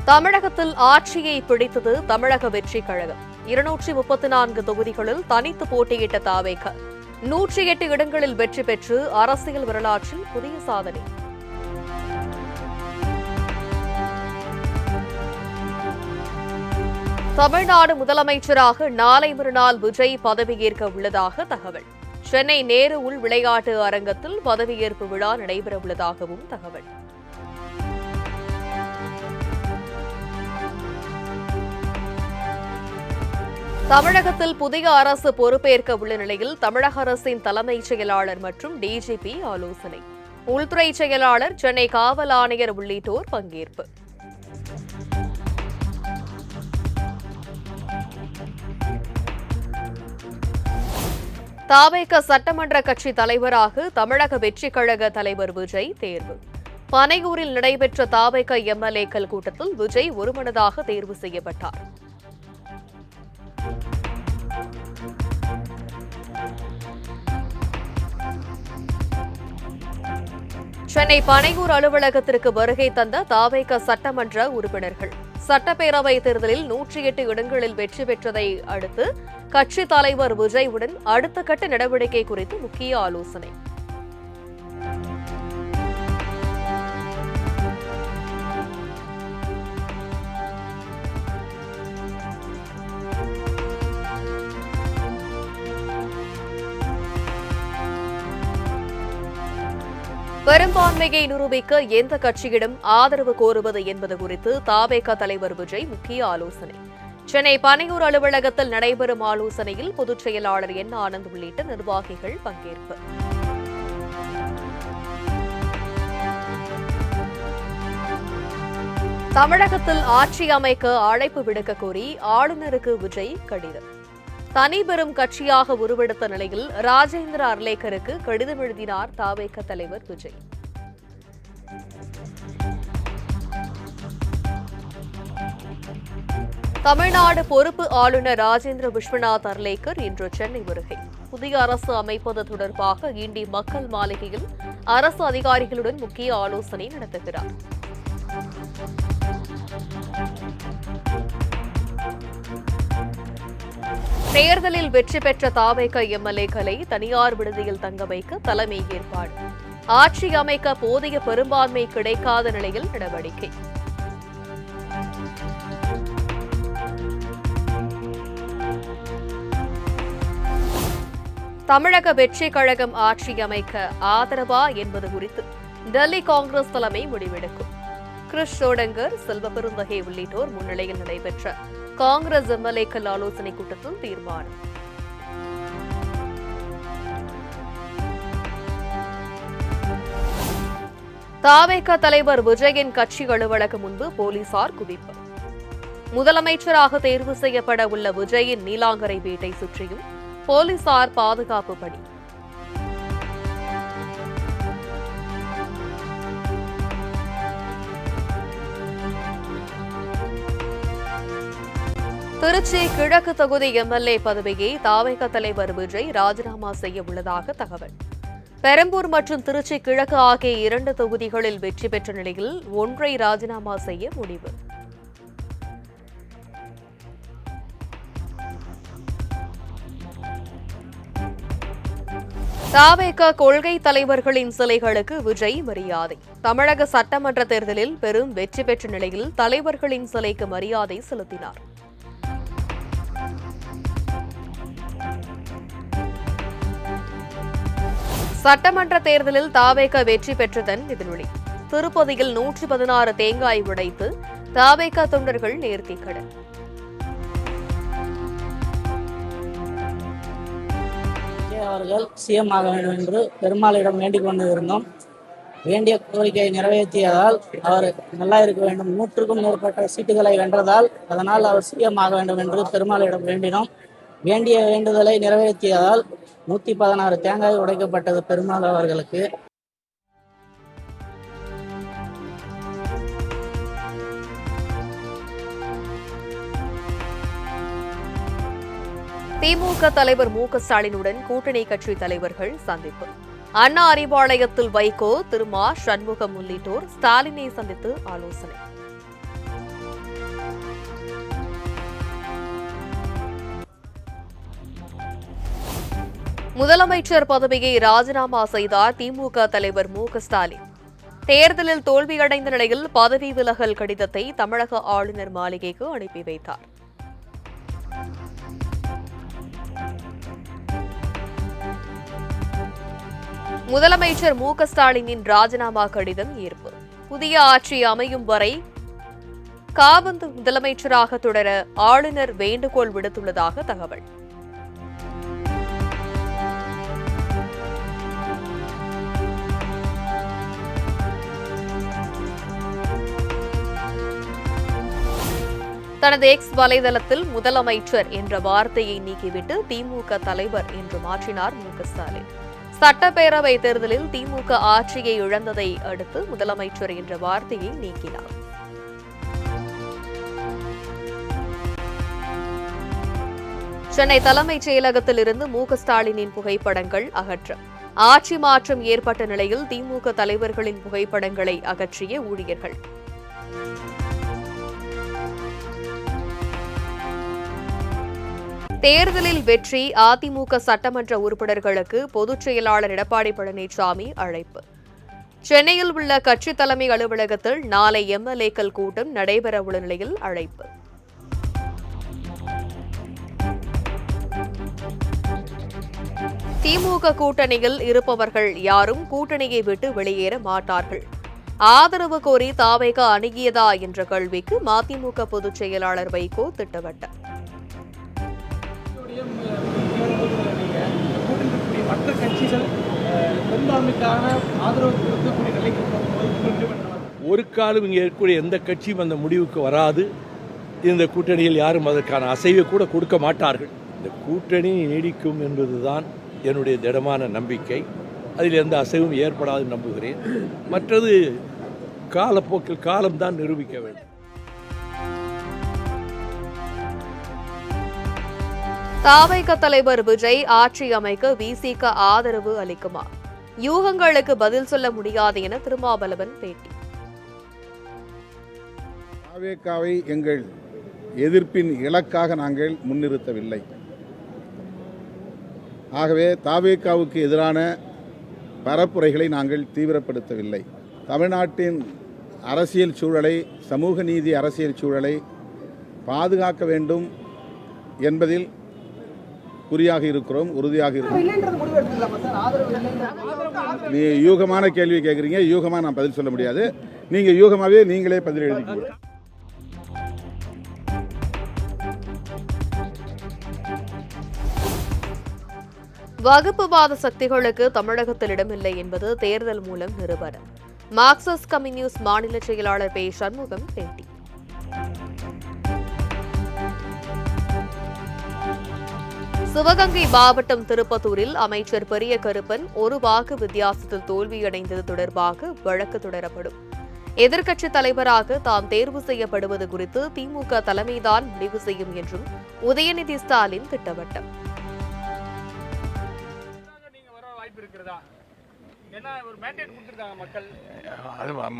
தமிழகத்தில் ஆட்சியை பிடித்தது தமிழக வெற்றிக் கழகம். 234 தொகுதிகளில் தனித்து போட்டியிட்ட தாவேக 108 இடங்களில் வெற்றி பெற்று அரசியல் வரலாற்றில் புதிய சாதனை. தமிழ்நாடு முதலமைச்சராக நாளை மறுநாள் விஜய் பதவியேற்க உள்ளதாக தகவல். சென்னை நேரு உள் விளையாட்டு அரங்கத்தில் பதவியேற்பு விழா நடைபெறவுள்ளதாகவும் தகவல். தமிழகத்தில் புதிய அரசு பொறுப்பேற்க உள்ள நிலையில் தமிழக அரசின் தலைமைச் செயலாளர் மற்றும் டிஜிபி ஆலோசனை. உள்துறை செயலாளர், சென்னை காவல் ஆணையர் உள்ளிட்டோர் பங்கேற்பு. தாவேக சட்டமன்ற கட்சி தலைவராக தமிழக வெற்றிக் கழக தலைவர் விஜய் தேர்வு. பனையூரில் நடைபெற்ற தாவேக எம்எல்ஏக்கள் கூட்டத்தில் விஜய் ஒருமனதாக தேர்வு செய்யப்பட்டார். சென்னை பனையூர் அலுவலகத்திற்கு வருகை தந்த தாவேக சட்டமன்ற உறுப்பினர்கள் சட்டப்பேரவைத் தேர்தலில் 108 இடங்களில் வெற்றி பெற்றதை அடுத்து கட்சித் தலைவர் விஜயுடன் அடுத்த கட்ட நடவடிக்கை குறித்து முக்கிய ஆலோசனை. பெரும்பான்மையை நிரூபிக்க எந்த கட்சியிடம் ஆதரவு கோருவது என்பது குறித்து தாவேக தலைவர் விஜய் முக்கிய ஆலோசனை. சென்னை பனையூர் அலுவலகத்தில் நடைபெறும் ஆலோசனையில் பொதுச் செயலாளர் என் ஆனந்த் உள்ளிட்ட நிர்வாகிகள் பங்கேற்பு. தமிழகத்தில் ஆட்சி அமைக்க அழைப்பு விடுக்க கோரி ஆளுநருக்கு விஜய் கடிதம். தனிபெரும் கட்சியாக உருவெடுத்த நிலையில் ராஜேந்திர அர்லேக்கருக்கு கடிதம் எழுதினார் தாவேக தலைவர் விஜய். தமிழ்நாடு பொறுப்பு ஆளுநர் ராஜேந்திர விஸ்வநாத் அர்லேக்கர் இன்று சென்னை வருகை. புதிய அரசு அமைப்பது தொடர்பாக கிண்டி மக்கள் மாளிகையில் அரசு அதிகாரிகளுடன் முக்கிய ஆலோசனை நடத்துகிறார். தேர்தலில் வெற்றி பெற்ற தாவேக எம்எல்ஏக்களை தனியார் விடுதியில் தங்க வைக்க தலைமை ஏற்பாடு. ஆட்சி அமைக்க போதிய பெரும்பான்மை கிடைக்காத நிலையில் நடவடிக்கை. தமிழக வெற்றிக் கழகம் ஆட்சி அமைக்க ஆதரவா என்பது குறித்து டெல்லி காங்கிரஸ் தலைமை முடிவெடுக்கும். கிறிஸ் ஷோடங்கர், செல்வ பெருந்தகை உள்ளிட்டோர் முன்னிலையில் நடைபெற்ற காங்கிரஸ் எம்எல்ஏக்கள் ஆலோசனைக் கூட்டத்தில் தீர்மானம். தாவேக தலைவர் விஜயின் கட்சி அலுவலகம் முன்பு போலீசார் குவிப்பு. முதலமைச்சராக தேர்வு செய்யப்பட உள்ள விஜயின் நீலாங்கரை வீட்டை சுற்றியும் போலீசார் பாதுகாப்பு பணி. திருச்சி கிழக்கு தொகுதி எம்எல்ஏ பதவியை தாவேக தலைவர் விஜய் ராஜினாமா செய்ய உள்ளதாக தகவல். பெரம்பூர் மற்றும் திருச்சி கிழக்கு ஆகிய 2 தொகுதிகளில் வெற்றி பெற்ற நிலையில் ஒன்றை ராஜினாமா செய்ய முடிவு. தாவேக கொள்கை தலைவர்களின் சிலைகளுக்கு விஜய் மரியாதை. தமிழக சட்டமன்ற தேர்தலில் பெரும் வெற்றி பெற்ற நிலையில் தலைவர்களின் சிலைக்கு மரியாதை செலுத்தினார். சட்டமன்ற தேர்தலில் தாவேக வெற்றி பெற்றதன் எதிரொலி. திருப்பதியில் 116 தேங்காய் உடைத்து தாவேக தொண்டர்கள் நேர்த்திக்கடன். அவர்கள் சிஎம் ஆக வேண்டும் என்று பெருமாளிடம் வேண்டிக் கொண்டு இருந்தோம். வேண்டிய கோரிக்கையை நிறைவேற்றியதால் அவர் நல்லா இருக்க வேண்டும். 100க்கும் மேற்பட்ட சீட்டுகளை வென்றதால் அதனால் அவர் சிஎம் ஆக வேண்டும் என்று பெருமாளிடம் வேண்டினோம். வேண்டிய வேண்டுதலை நிறைவேற்றியதால் 116 தேங்காய் உடைக்கப்பட்டது பெருமாள் அவர்களுக்கு. திமுக தலைவர் மு.க. ஸ்டாலினுடன் கூட்டணி கட்சி தலைவர்கள் சந்திப்பு. அண்ணா அறிவாலயத்தில் வைகோ, திருமா, சண்முகம் உள்ளிட்டோர் ஸ்டாலினை சந்தித்து ஆலோசனை. முதலமைச்சர் பதவியை ராஜினாமா செய்தார் திமுக தலைவர் மு.க.ஸ்டாலின். தேர்தலில் தோல்வியடைந்த நிலையில் பதவி விலகல் கடிதத்தை தமிழக ஆளுநர் மாளிகைக்கு அனுப்பி வைத்தார். முதலமைச்சர் மு.க.ஸ்டாலினின் ராஜினாமா கடிதம் ஏற்பு. புதிய ஆட்சி அமையும் வரை காபந்து முதலமைச்சராக தொடர ஆளுநர் வேண்டுகோள் விடுத்துள்ளதாக தகவல். தனது எக்ஸ் வலைதளத்தில் முதலமைச்சர் என்ற வார்த்தையை நீக்கிவிட்டு திமுக தலைவர் என்று மாற்றினார் மு.க.ஸ்டாலின். சட்டப்பேரவை தேர்தலில் திமுக ஆட்சியை இழந்ததை அடுத்து முதலமைச்சர் என்ற வார்த்தையை நீக்கினார். சென்னை தலைமைச் செயலகத்தில் இருந்து மு.க.ஸ்டாலினின் புகைப்படங்கள் அகற்றம். ஆட்சி மாற்றம் ஏற்பட்ட நிலையில் திமுக தலைவர்களின் புகைப்படங்களை அகற்றிய ஊழியர்கள். தேர்தலில் வெற்றி. அதிமுக சட்டமன்ற உறுப்பினர்களுக்கு பொதுச் செயலாளர் எடப்பாடி பழனிசாமி அழைப்பு. சென்னையில் உள்ள கட்சி தலைமை அலுவலகத்தில் நாளை எம்எல்ஏக்கள் கூட்டம் நடைபெறவுள்ள நிலையில் அழைப்பு. திமுக கூட்டணியில் இருப்பவர்கள் யாரும் கூட்டணியை விட்டு வெளியேற மாட்டார்கள். ஆதரவு கோரி தாவேக அணுகியதா என்ற கேள்விக்கு மதிமுக பொதுச் செயலாளர் வைகோ திட்டவட்டம். மற்ற கட்சிகள் பெரும்பான்மைக்கான ஆதரவு கொடுக்கக்கூடிய நிலைக்கு ஒரு காலம் இங்கே இருக்கக்கூடிய எந்த கட்சியும் அந்த முடிவுக்கு வராது. இந்த கூட்டணியில் யாரும் அதற்கான அசைவை கூட கொடுக்க மாட்டார்கள். இந்த கூட்டணி நீடிக்கும் என்பதுதான் என்னுடைய திடமான நம்பிக்கை. அதில் எந்த அசைவும் ஏற்படாது நம்புகிறேன். மற்றது காலப்போக்கில் காலம்தான் நிரூபிக்க வேண்டும். தாவேக தலைவர் விஜய் ஆட்சி அமைக்க விசிக ஆதரவு அளிக்குமா? யூகங்களுக்கு பதில் சொல்ல முடியாது என திருமாவளவன் பேட்டி. தாவேகாவை எங்கள் எதிர்ப்பின் இலக்காக நாங்கள் முன்னிறுத்தவில்லை. ஆகவே தாவேகாவுக்கு எதிரான பரப்புரைகளை நாங்கள் தீவிரப்படுத்தவில்லை. தமிழ்நாட்டின் அரசியல் சூழலை, சமூக நீதி அரசியல் சூழலை பாதுகாக்க வேண்டும் என்பதில் குறியாக இருக்கிறோம், உறுதியாக இருக்கிறோம். நீ யூகமான கேள்வி கேட்குறீங்க, யூகமாக நான் பதில் சொல்ல முடியாது. நீங்கள் யூகமாகவே நீங்களே பதில் எழுதிக்கீங்க. வகுப்புவாத சக்திகளுக்கு தமிழகத்தில் இடமில்லை என்பது தேர்தல் மூலம் நிரூபணம். மார்க்சிஸ்ட் கம்யூனிஸ்ட் மாநில செயலாளர் பே. சண்முகம் பேட்டி. சிவகங்கை மாவட்டம் திருப்பத்தூரில் அமைச்சர் பெரிய கருப்பன் ஒரு வாக்கு வித்தியாசத்தில் தோல்வியடைந்தது தொடர்பாக வழக்கு தொடரப்படும். எதிர்க்கட்சித் தலைவராக தாம் தேர்வு செய்யப்படுவது குறித்து திமுக தலைமைதான் முடிவு செய்யும் என்றும் உதயநிதி ஸ்டாலின் திட்டவட்டம்.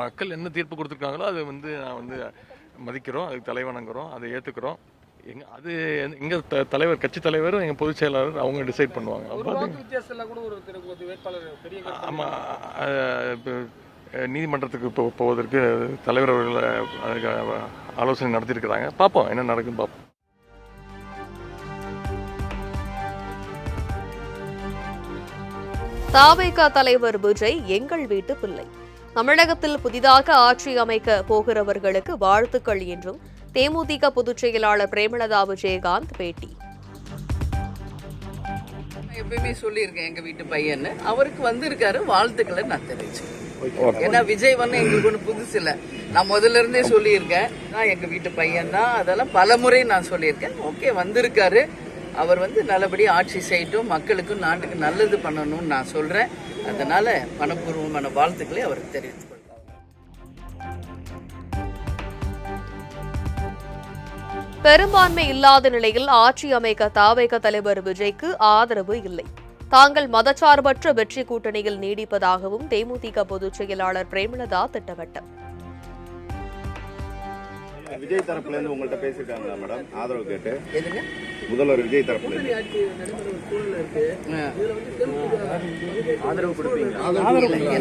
மக்கள் என்ன தீர்ப்பு கொடுத்துருக்காங்களோ அது நான் மதிக்கிறோம், அதுக்கு தலைவணங்குறோம், அதை ஏற்றுக்கிறோம். அது எங்க தலைவர், கட்சி தலைவர், எங்க பொதுச் செயலாளர் அவங்க டிசைட் பண்ணுவாங்க. ஆமா, நீதிமன்றத்துக்கு போவதற்கு தலைவர் அவர்கள் ஆலோசனை நடத்தியிருக்கிறாங்க. பார்ப்போம் என்ன நடக்குன்னு பார்ப்போம். தாவேக தலைவர் விஜய் எங்கள் வீட்டு பிள்ளை. தமிழகத்தில் புதிதாக ஆட்சி அமைக்க போகிறவர்களுக்கு வாழ்த்துக்கள் என்றும் தேமுதிக பொதுச் செயலாளர் பிரேமலதா விஜயகாந்த் பேட்டி. எப்பயுமே சொல்லியிருக்கேன் எங்க வீட்டு பையன்னு. அவருக்கு வந்திருக்காரு, வாழ்த்துக்களை நான் தெரிவிச்சேன். ஏன்னா விஜய் எங்களுக்கு ஒண்ணு புதுசு இல்ல, நான் முதல்ல இருந்தே சொல்லியிருக்கேன். நான் எங்க வீட்டு பையன் தான், அதெல்லாம் பல முறை நான் சொல்லியிருக்கேன். ஓகே, வந்திருக்காரு, அவர் நல்லபடியா ஆட்சி செய்யட்டும், மக்களுக்கும் நாட்டுக்கு நல்லது பண்ணணும்னு நான் சொல்றேன். அதனால மனப்பூர்வமான வாழ்த்துக்களை அவருக்கு தெரிவித்துக் கொள்கிறேன். பெரும்பான்மை இல்லாத நிலையில் ஆட்சி அமைக்க தாவேக தலைவர் விஜய்க்கு ஆதரவு இல்லை. தாங்கள் மதச்சார்பற்ற வெற்றி கூட்டணியில் நீடிப்பதாகவும் தேமுதிக பொதுச் செயலாளர் பிரேமலதா திட்டவட்டம். விஜய் தரப்புல இருந்து உங்கள்ட்ட பேசிருக்காங்களா மேடம் ஆதரவு கேட்டு? எதுங்க? முதல்வர் விஜய் தரப்புல இருந்து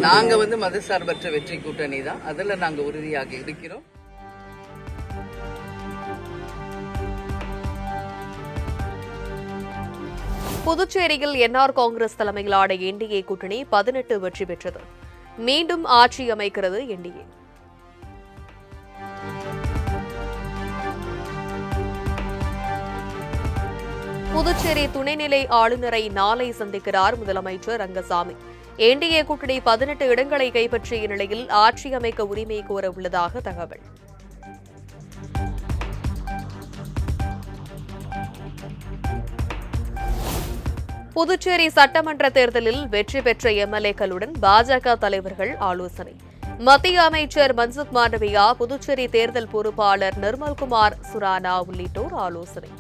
நாங்க வந்து மதசார்பற்ற வெற்றி கூட்டணி தான், அதுல நாங்க உறுதியாக இருக்கிறோம். புதுச்சேரியில் என்ஆர் காங்கிரஸ் தலைமையிலான என்டிஏ கூட்டணி 18 வெற்றி பெற்றது. மீண்டும் ஆட்சி அமைக்கிறது என்டிஏ. புதுச்சேரி துணைநிலை ஆளுநரை நாளை சந்திக்கிறார் முதலமைச்சர் ரங்கசாமி. என்டிஏ கூட்டணி 18 இடங்களை கைப்பற்றிய நிலையில் ஆட்சி அமைக்க உரிமை கோர உள்ளதாக தகவல். புதுச்சேரி சட்டமன்ற தேர்தலில் வெற்றி பெற்ற எம்எல்ஏக்களுடன் பாஜக தலைவர்கள் ஆலோசனை. மத்திய அமைச்சர் மன்சுக் மாண்டவியா, புதுச்சேரி தேர்தல் பொறுப்பாளர் நிர்மல்குமார் சுரானா உள்ளிட்டோர் ஆலோசனை.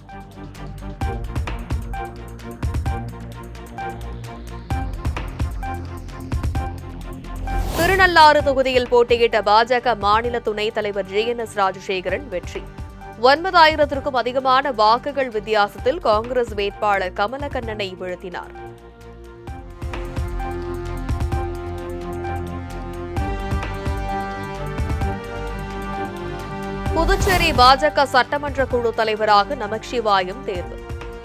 திருநள்ளாறு தொகுதியில் போட்டியிட்ட பாஜக மாநில துணைத் தலைவர் ஜிஎன்எஸ் ராஜசேகரன் வெற்றி. 9,000க்கும் அதிகமான வாக்குகள் வித்தியாசத்தில் காங்கிரஸ் வேட்பாளர் கமலக்கண்ணனை வீழ்த்தினார். புதுச்சேரி பாஜக சட்டமன்ற குழு தலைவராக நமச்சிவாயம் தேர்வு.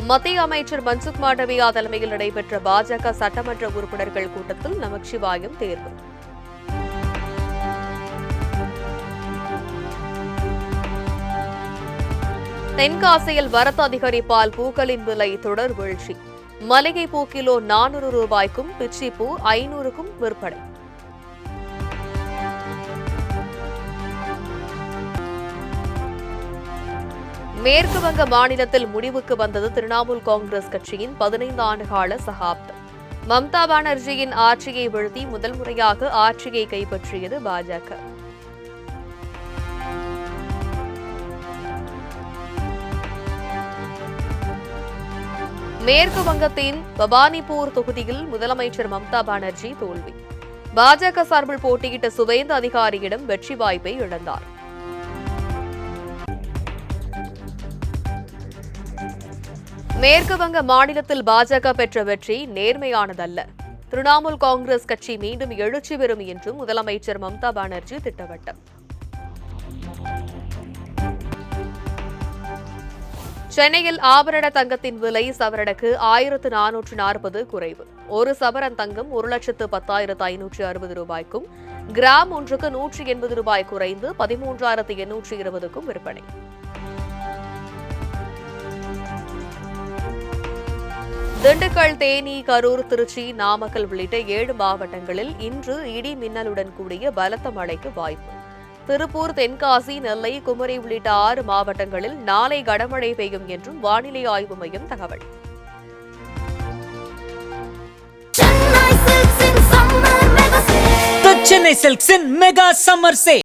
மத்திய அமைச்சர் மன்சுக் மாண்டவியா தலைமையில் நடைபெற்ற பாஜக சட்டமன்ற உறுப்பினர்கள் கூட்டத்தில் நமச்சிவாயம் தேர்வு. தென்காசியில் வரத்து அதிகரிப்பால் பூக்களின் விலை தொடர் வீழ்ச்சி. மல்லிகை பூ கிலோ 400 ரூபாய்க்கும், பிச்சி பூ 500க்கும் விற்பனை. மேற்கு வங்க மாநிலத்தில் முடிவுக்கு வந்தது திரிணாமுல் காங்கிரஸ் கட்சியின் 15 ஆண்டு கால சகாப்தம். மம்தா பானர்ஜியின் ஆட்சியை வீழ்த்தி முதல் முறையாக ஆட்சியை கைப்பற்றியது பாஜக. மேற்கு வங்கத்தின் பவானிபூர் தொகுதியில் முதலமைச்சர் மம்தா பானர்ஜி தோல்வி. பாஜக சார்பில் போட்டியிட்ட சுவேந்து அதிகாரியிடம் வெற்றி வாய்ப்பை இழந்தார். மேற்கு வங்க மாநிலத்தில் பாஜக பெற்ற வெற்றி நேர்மையானதல்ல. திரிணாமுல் காங்கிரஸ் கட்சி மீண்டும் எழுச்சி பெறும் என்றும் முதலமைச்சர் மம்தா பானர்ஜி திட்டவட்டம். சென்னையில் ஆபரண தங்கத்தின் விலை சவரனுக்கு 1440 குறைவு. ஒரு சவரன் தங்கம் 1,10,560 ரூபாய்க்கும், கிராம் ஒன்றுக்கு 180 ரூபாய் குறைந்து 13,820க்கும் விற்பனை. திண்டுக்கல், தேனி, கரூர், திருச்சி, நாமக்கல் உள்ளிட்ட 7 மாவட்டங்களில் இன்று இடி மின்னலுடன் கூடிய பலத்த மழைக்கு வாய்ப்பு. திருப்பூர், தென்காசி, நெல்லை, குமரி உள்ளிட்ட 6 மாவட்டங்களில் நாளை கனமழை பெய்யும் என்றும் வானிலை ஆய்வு மையம் தகவல். Chennai Silks in Mega Summer Sale.